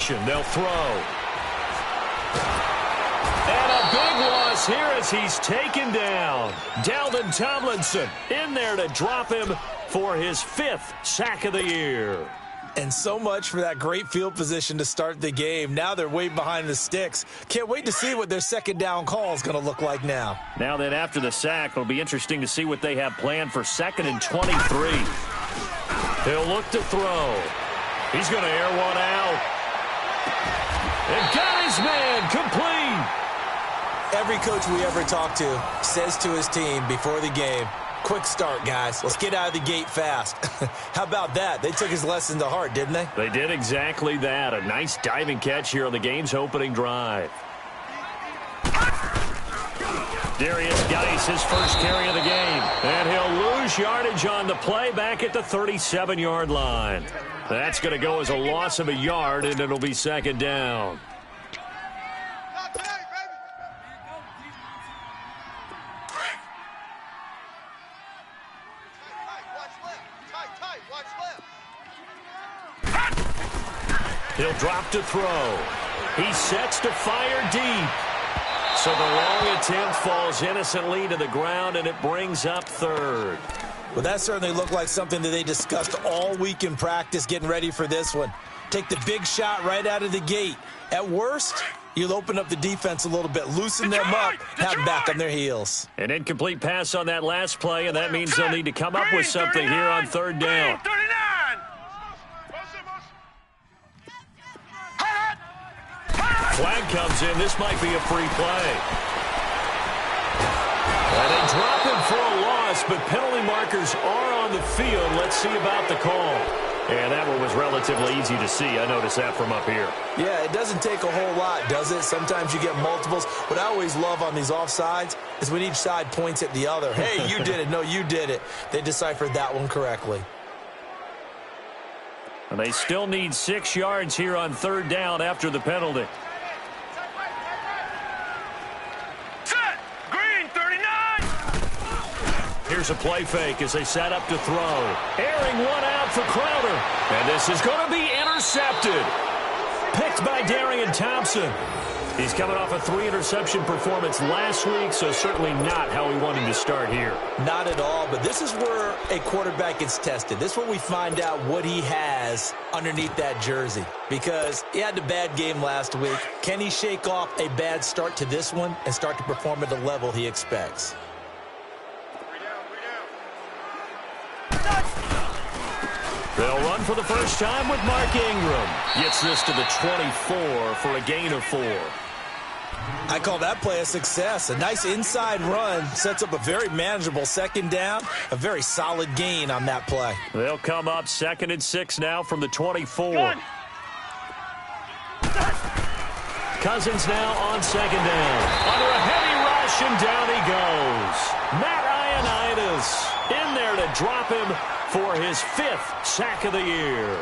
possession. They'll throw. And a big loss here as he's taken down. Dalvin Tomlinson in there to drop him for his 5th sack of the year. And so much for that great field position to start the game. Now they're way behind the sticks. Can't wait to see what their second down call is going to look like now. Now that after the sack, it'll be interesting to see what they have planned for 2nd and 23. He'll look to throw. He's going to air one out. And got his man complete. Every coach we ever talk to says to his team before the game, quick start, guys. Let's get out of the gate fast. How about that? They took his lesson to heart, didn't they? They did exactly that. A nice diving catch here on the game's opening drive. Darius Geis, his first carry of the game. And he'll lose yardage on the play back at the 37-yard line. That's going to go as a loss of a yard, and it'll be 2nd down. He'll drop to throw. He sets to fire deep. So the long attempt falls innocently to the ground, and it brings up 3rd. Well, that certainly looked like something that they discussed all week in practice getting ready for this one. Take the big shot right out of the gate. At worst, you'll open up the defense a little bit, loosen them up, have them back on their heels. An incomplete pass on that last play, and that means they'll need to come up with something here on 3rd down. Flag comes in. This might be a free play. And they drop him for a loss, but penalty markers are on the field. Let's see about the call. And that one was relatively easy to see. I noticed that from up here. Yeah, it doesn't take a whole lot, does it? Sometimes you get multiples. What I always love on these offsides is when each side points at the other. Hey, you did it. No, you did it. They deciphered that one correctly. And they still need 6 yards here on 3rd down after the penalty. Here's a play fake as they set up to throw. Airing one out for Crowder. And this is going to be intercepted. Picked by Darian Thompson. He's coming off a 3-interception performance last week, so certainly not how we want him to start here. Not at all, but this is where a quarterback gets tested. This is where we find out what he has underneath that jersey. Because he had a bad game last week. Can he shake off a bad start to this one and start to perform at the level he expects? They'll run for the first time with Mark Ingram. Gets this to the 24 for a gain of 4. I call that play a success. A nice inside run sets up a very manageable 2nd down. A very solid gain on that play. They'll come up 2nd and 6 now from the 24. Cousins now on 2nd down. Under a heavy rush, and down he goes. Matt Ioannidis in there to drop him for his 5th sack of the year.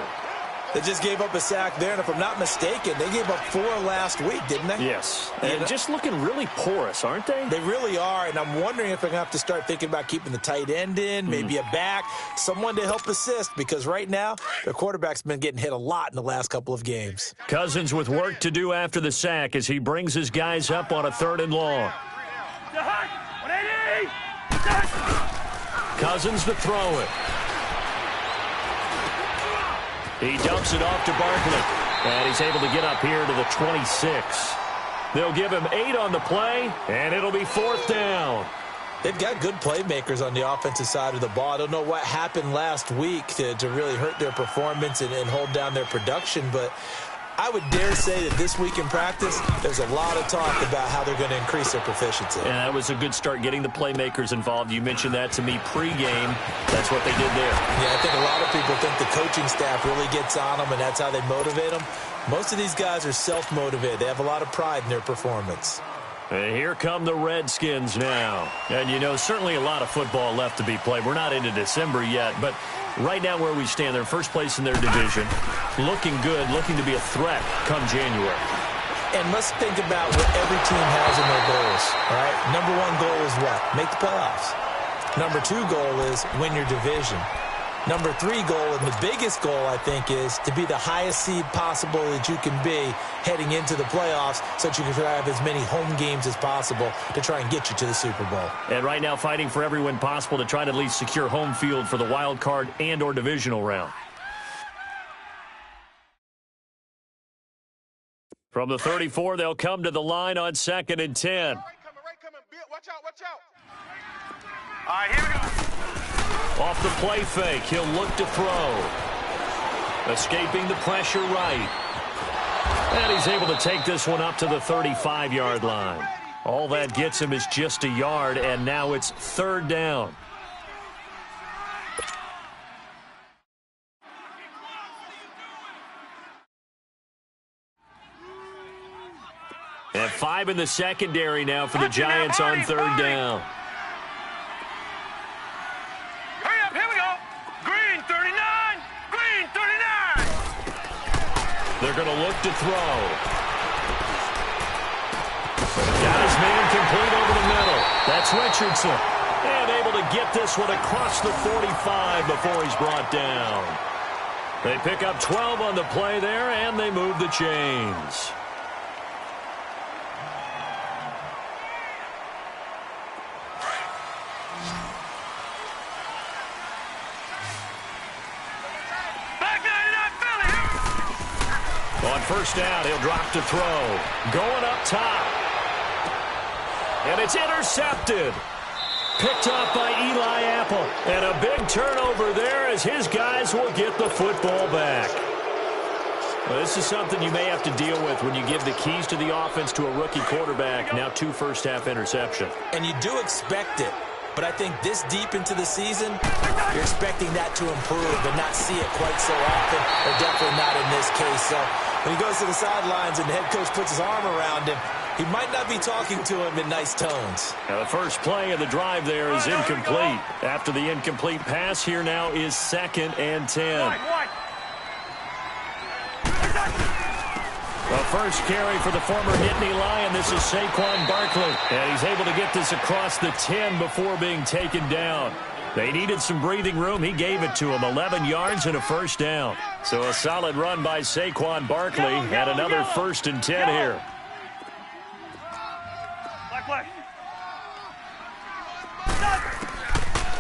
They just gave up a sack there, and if I'm not mistaken, they gave up 4 last week, didn't they? Yes, and just looking really porous, aren't they? They really are, and I'm wondering if they're going to have to start thinking about keeping the tight end in, maybe a back, someone to help assist, because right now, their quarterback's been getting hit a lot in the last couple of games. Cousins with work to do after the sack as he brings his guys up on a 3rd and long. Cousins to throw it. He dumps it off to Barkley, and he's able to get up here to the 26. They'll give him 8 on the play, and it'll be 4th down. They've got good playmakers on the offensive side of the ball. I don't know what happened last week to really hurt their performance and hold down their production, but I would dare say that this week in practice, there's a lot of talk about how they're going to increase their proficiency. And that was a good start getting the playmakers involved. You mentioned that to me pregame. That's what they did there. Yeah, I think a lot of people think the coaching staff really gets on them, and that's how they motivate them. Most of these guys are self-motivated. They have a lot of pride in their performance. And here come the Redskins now. And, you know, certainly a lot of football left to be played. We're not into December yet, but right now where we stand, they're in first place in their division. Looking good, looking to be a threat come January. And let's think about what every team has in their goals, all right? Number 1 goal is what? Make the playoffs. Number 2 goal is win your division. Number 3 goal, and the biggest goal, I think, is to be the highest seed possible that you can be heading into the playoffs so that you can have as many home games as possible to try and get you to the Super Bowl. And right now fighting for every win possible to try to at least secure home field for the wild card and or divisional round. From the 34, they'll come to the line on 2nd and 10. Watch out, watch out. All right, here we go. Off the play fake, he'll look to throw. Escaping the pressure right. And he's able to take this one up to the 35-yard line. All that gets him is just a yard, and now it's 3rd down. And 5 in the secondary now for the Giants on 3rd down. Hurry up, here we go. Green 39, green 39. They're going to look to throw. Got his man complete over the middle. That's Richardson. And able to get this one across the 45 before he's brought down. They pick up 12 on the play there, and they move the chains. On 1st down, he'll drop to throw. Going up top. And it's intercepted. Picked up by Eli Apple. And a big turnover there as his guys will get the football back. Well, this is something you may have to deal with when you give the keys to the offense to a rookie quarterback. Now 2 first-half interceptions. And you do expect it. But I think this deep into the season, you're expecting that to improve and not see it quite so often, or definitely not in this case. So when he goes to the sidelines and the head coach puts his arm around him, he might not be talking to him in nice tones. Now the first play of the drive there is incomplete. After the incomplete pass, here now is 2nd and 10. The first carry for the former Nittany Lion. This is Saquon Barkley. And he's able to get this across the 10 before being taken down. They needed some breathing room. He gave it to him. 11 yards and a 1st down. So a solid run by Saquon Barkley. And another 1st and 10 here.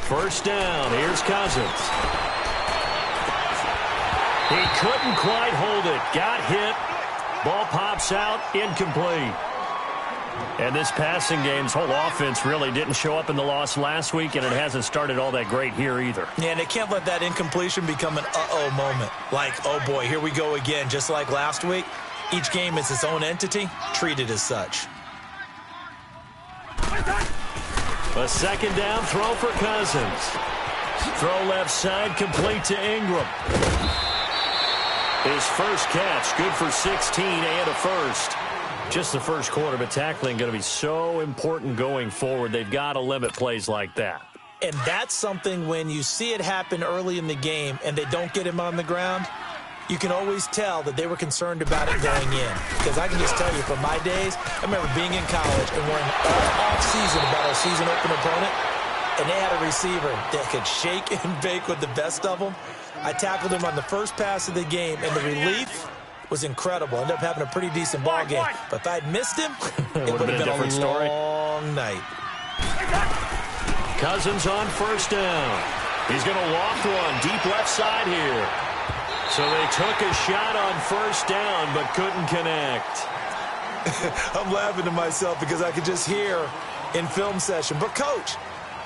First down. Here's Cousins. He couldn't quite hold it. Got hit. Ball pops out, incomplete. And this passing game's whole offense really didn't show up in the loss last week, and it hasn't started all that great here either. Yeah, and they can't let that incompletion become an uh-oh moment. Like, oh boy, here we go again. Just like last week, each game is its own entity, treated as such. A 2nd down throw for Cousins. Throw left side, complete to Ingram. His first catch, good for 16 and a 1st. Just the first quarter, but tackling going to be so important going forward. They've got to limit plays like that. And that's something when you see it happen early in the game and they don't get him on the ground, you can always tell that they were concerned about it going in. Because I can just tell you from my days, I remember being in college and worrying all off-season about our season open opponent, and they had a receiver that could shake and bake with the best of them. I tackled him on the first pass of the game, and the relief was incredible. Ended up having a pretty decent ball game. But if I'd missed him, it would have been a long night. Cousins on 1st down. He's going to loft one deep left side here. So they took a shot on 1st down, but couldn't connect. I'm laughing to myself because I could just hear in film session, but coach,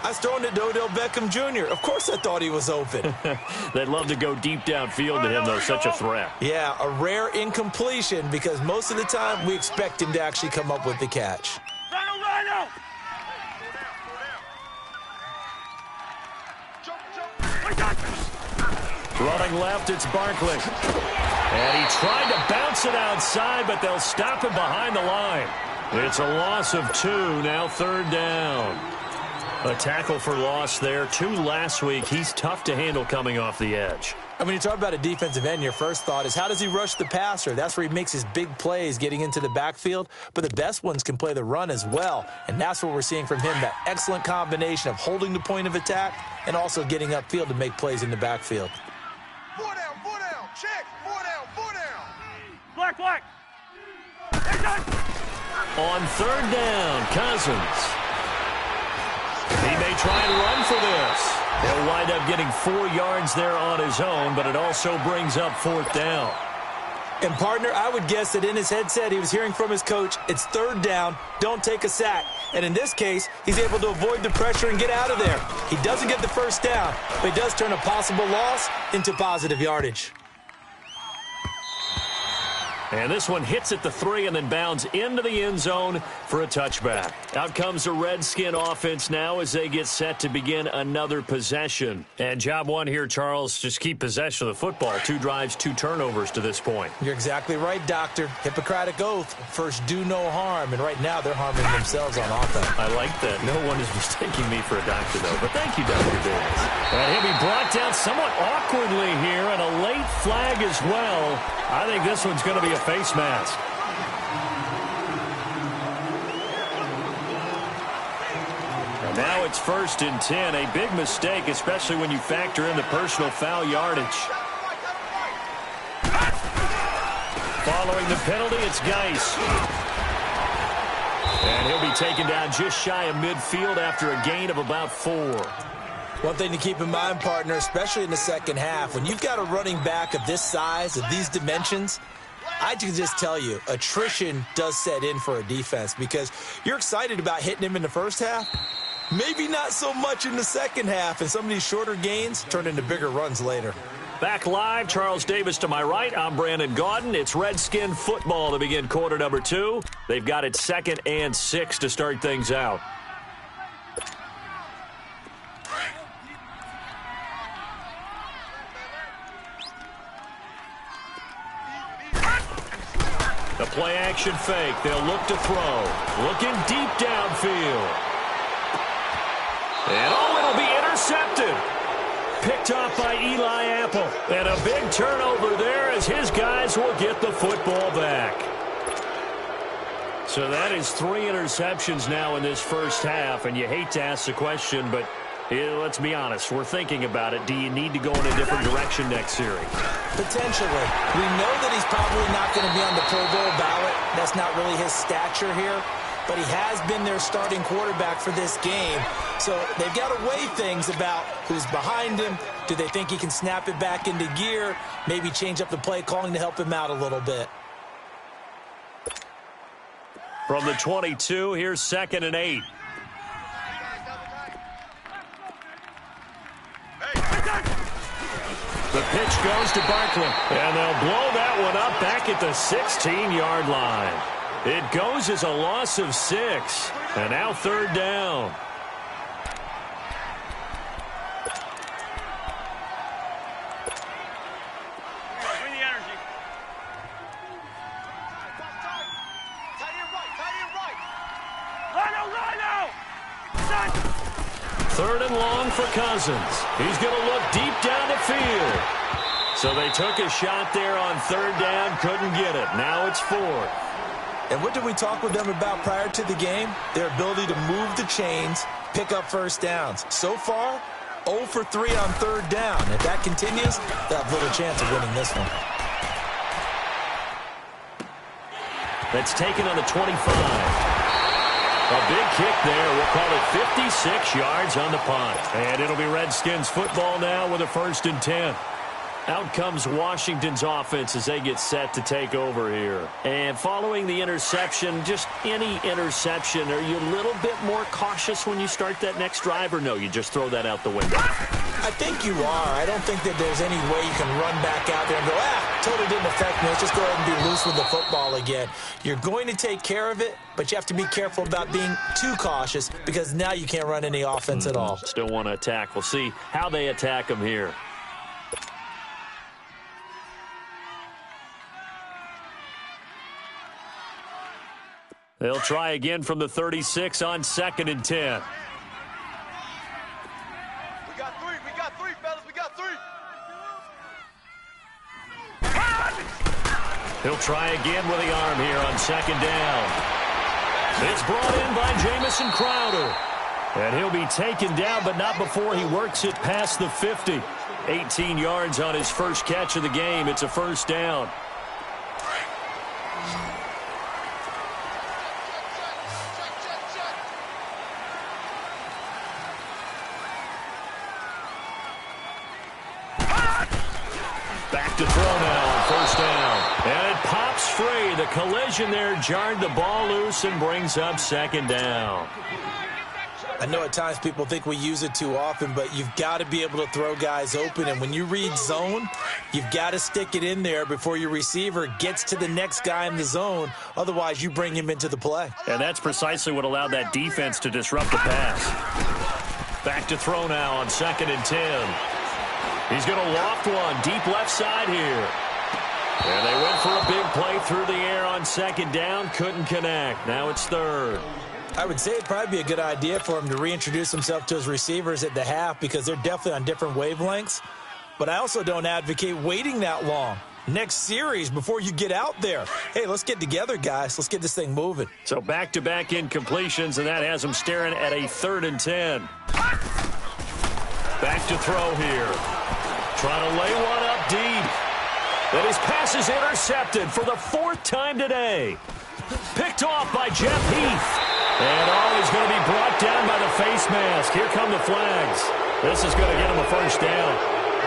I was throwing to Odell Beckham Jr. Of course I thought he was open. They'd love to go deep downfield to him, though. Such a threat. Yeah, a rare incompletion because most of the time we expect him to actually come up with the catch. Rhino! Running left, it's Barkley. And he tried to bounce it outside, but they'll stop him behind the line. It's a loss of 2, now 3rd down. A tackle for loss there. 2 last week. He's tough to handle coming off the edge. And when you talk about a defensive end, your first thought is, how does he rush the passer? That's where he makes his big plays getting into the backfield. But the best ones can play the run as well. And that's what we're seeing from him, that excellent combination of holding the point of attack and also getting upfield to make plays in the backfield. 4 down, check, 4 down. Black. On third down, Cousins. He may try and run for this. He'll wind up getting 4 yards there on his own, but it also brings up 4th down. And, partner, I would guess that in his headset he was hearing from his coach, it's third down, don't take a sack. And in this case, he's able to avoid the pressure and get out of there. He doesn't get the first down, but he does turn a possible loss into positive yardage. And this one hits at the 3 and then bounds into the end zone for a touchback. Out comes the Redskin offense now as they get set to begin another possession. And job one here, Charles, just keep possession of the football. 2 drives, 2 turnovers to this point. You're exactly right, Doctor. Hippocratic oath. First, do no harm. And right now, they're harming themselves on offense. I like that. No one is mistaking me for a doctor, though. But thank you, Dr. Davis. And he'll be brought down somewhat awkwardly here, and a late flag as well. I think this one's going to be a face mask. And now it's 1st and 10. A big mistake, especially when you factor in the personal foul yardage. Following the penalty, it's Geis. And he'll be taken down just shy of midfield after a gain of about 4. One thing to keep in mind, partner, especially in the second half, when you've got a running back of this size, of these dimensions, I can just tell you, attrition does set in for a defense because you're excited about hitting him in the first half, maybe not so much in the second half, and some of these shorter gains turn into bigger runs later. Back live, Charles Davis to my right. I'm Brandon Gaudin. It's Redskin football to begin quarter number 2. They've got it 2nd and 6 to start things out. The play action fake. They'll look to throw. Looking deep downfield. And it'll be intercepted. Picked off by Eli Apple. And a big turnover there as his guys will get the football back. So that is 3 interceptions now in this first half. And you hate to ask the question, but let's be honest. We're thinking about it. Do you need to go in a different direction next series? Potentially. We know that he's probably not going to be on the Pro Bowl ballot. That's not really his stature here. But he has been their starting quarterback for this game. So they've got to weigh things about who's behind him. Do they think he can snap it back into gear? Maybe change up the play calling to help him out a little bit. From the 22, here's 2nd and 8. The pitch goes to Barkley, and they'll blow that one up back at the 16-yard line. It goes as a loss of 6, and now 3rd down. Bring the energy. Rhino! 3rd and long for Cousins. He's going to look deep down the field. So they took a shot there on 3rd down, couldn't get it. Now it's 4th. And what did we talk with them about prior to the game? Their ability to move the chains, pick up first downs. So far, 0 for 3 on 3rd down. If that continues, they'll have little chance of winning this one. That's taken on the 25. A big kick there. We'll call it 56 yards on the punt. And it'll be Redskins football now with a 1st and 10. Out comes Washington's offense as they get set to take over here. And following the interception, just any interception, are you a little bit more cautious when you start that next drive, or no, you just throw that out the window? I think you are. I don't think that there's any way you can run back out there and go, totally didn't affect me. Let's just go ahead and be loose with the football again. You're going to take care of it, but you have to be careful about being too cautious because now you can't run any offense at all. Still want to attack. We'll see how they attack them here. They'll try again from the 36 on 2nd and 10. We got three, fellas. We got 3. He'll try again with the arm here on second down. It's brought in by Jamison Crowder. And he'll be taken down, but not before he works it past the 50. 18 yards on his first catch of the game. It's a first down. Back to throw now on first down. And it pops free. The collision there jarred the ball loose and brings up second down. I know at times people think we use it too often, but you've got to be able to throw guys open. And when you read zone, you've got to stick it in there before your receiver gets to the next guy in the zone. Otherwise, you bring him into the play. And that's precisely what allowed that defense to disrupt the pass. Back to throw now on 2nd and 10. He's going to loft one deep left side here. And they went for a big play through the air on 2nd down. Couldn't connect. Now it's 3rd. I would say it'd probably be a good idea for him to reintroduce himself to his receivers at the half because they're definitely on different wavelengths. But I also don't advocate waiting that long. Next series before you get out there. Hey, let's get together, guys. Let's get this thing moving. So back-to-back incompletions, and that has him staring at a 3rd and 10. Back to throw here. Trying to lay one up deep. And his pass is intercepted for the 4th time today. Picked off by Jeff Heath. And he's going to be brought down by the face mask. Here come the flags. This is going to get him a first down.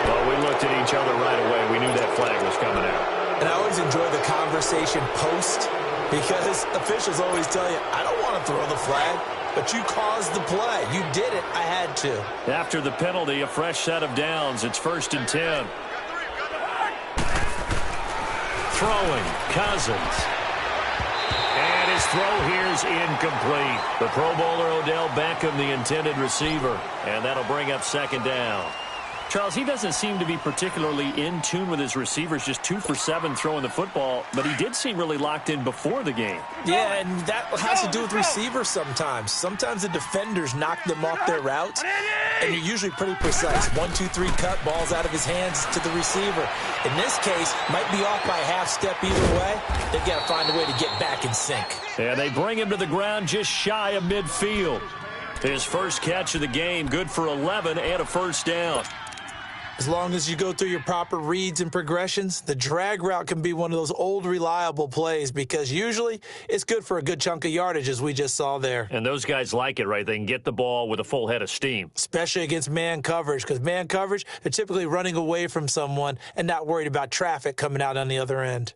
Well, we looked at each other right away. We knew that flag was coming out. And I always enjoy the conversation post because officials always tell you, I don't want to throw the flag, but you caused the play. You did it. I had to. After the penalty, a fresh set of downs. It's 1st and 10. Throwing, Cousins. And his throw here is incomplete. The Pro Bowler Odell Beckham, the intended receiver. And that'll bring up 2nd down. Charles, he doesn't seem to be particularly in tune with his receivers, just 2 for 7 throwing the football, but he did seem really locked in before the game. Yeah, and that has to do with receivers sometimes. Sometimes the defenders knock them off their routes, and you're usually pretty precise. 1, 2, 3 cut, balls out of his hands to the receiver. In this case, might be off by a half step either way. They've got to find a way to get back in sync. And they bring him to the ground just shy of midfield. His first catch of the game, good for 11 and a first down. As long as you go through your proper reads and progressions, the drag route can be one of those old reliable plays because usually it's good for a good chunk of yardage as we just saw there. And those guys like it, right? They can get the ball with a full head of steam. Especially against man coverage because man coverage, they're typically running away from someone and not worried about traffic coming out on the other end.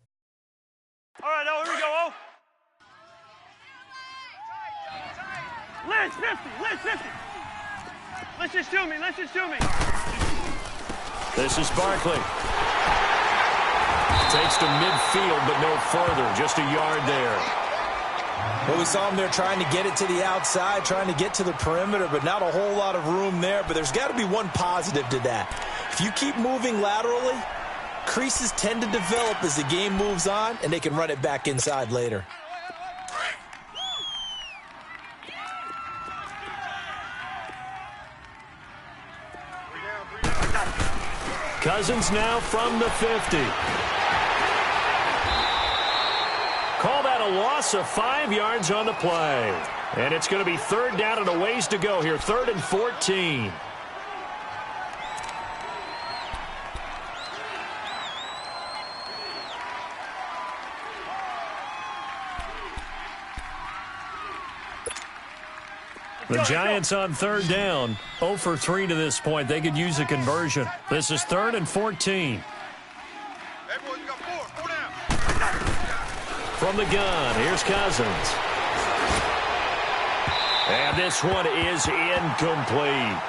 All right, now here we go, Liz, 50. Listen to me. This is Barkley. Takes to midfield, but no further. Just a yard there. Well, we saw him there trying to get it to the outside, trying to get to the perimeter, but not a whole lot of room there. But there's got to be one positive to that. If you keep moving laterally, creases tend to develop as the game moves on, and they can run it back inside later. Cousins now from the 50. Call that a loss of 5 yards on the play. And it's going to be 3rd down and a ways to go here. 3rd and 14. The Giants on 3rd down, 0 for 3 to this point. They could use a conversion. This is 3rd and 14. Everyone, you got 4 down. From the gun, here's Cousins. And this one is incomplete.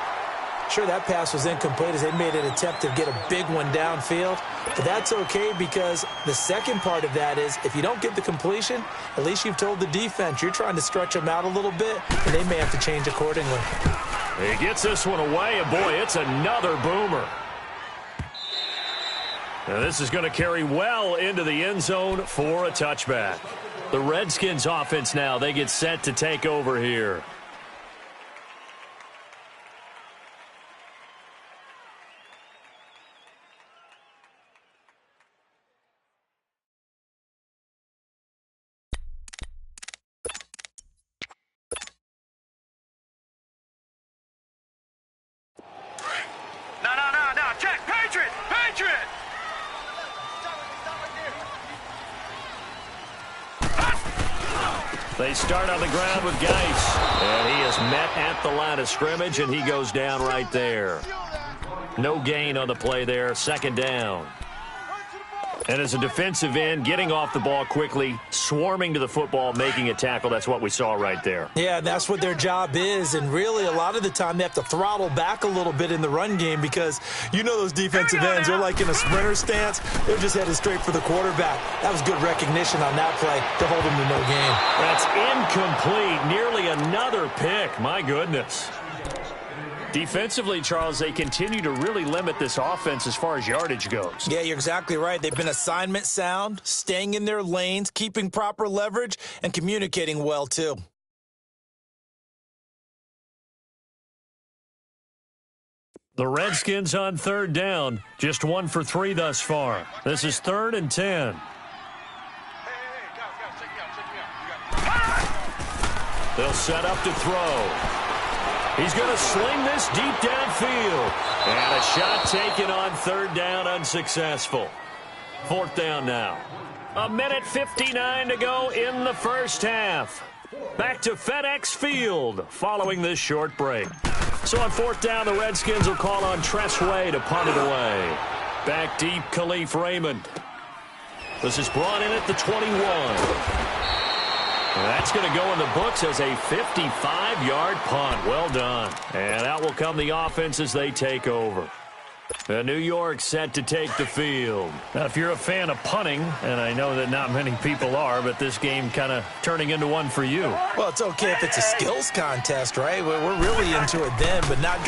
Sure, that pass was incomplete as they made an attempt to get a big one downfield. But that's okay because the second part of that is if you don't get the completion, at least you've told the defense you're trying to stretch them out a little bit, and they may have to change accordingly. He gets this one away, and boy, it's another boomer. Now this is going to carry well into the end zone for a touchback. The Redskins offense now, they get set to take over here. They start on the ground with Geis. And he is met at the line of scrimmage, and he goes down right there. No gain on the play there. Second down. And as a defensive end, getting off the ball quickly, swarming to the football, making a tackle, that's what we saw right there. Yeah, that's what their job is. And really, a lot of the time, they have to throttle back a little bit in the run game because you know those defensive ends, they're like in a sprinter stance. They're just headed straight for the quarterback. That was good recognition on that play to hold them to no gain. That's incomplete. Nearly another pick. My goodness. Defensively, Charles, they continue to really limit this offense as far as yardage goes. Yeah, you're exactly right. They've been assignment sound, staying in their lanes, keeping proper leverage, and communicating well, too. The Redskins on third down, just 1 for 3 thus far. This is 3rd and 10. They'll set up to throw. He's going to sling this deep downfield. And a shot taken on 3rd down, unsuccessful. 4th down now. 1:59 to go in the first half. Back to FedEx Field following this short break. So on 4th down, the Redskins will call on Tress Way to punt it away. Back deep, Khalif Raymond. This is brought in at the 21. That's going to go in the books as a 55-yard punt. Well done. And out will come the offense as they take over. New York set to take the field. Now, if you're a fan of punting, and I know that not many people are, but this game kind of turning into one for you. Well, it's okay if it's a skills contest, right? We're really into it then, but not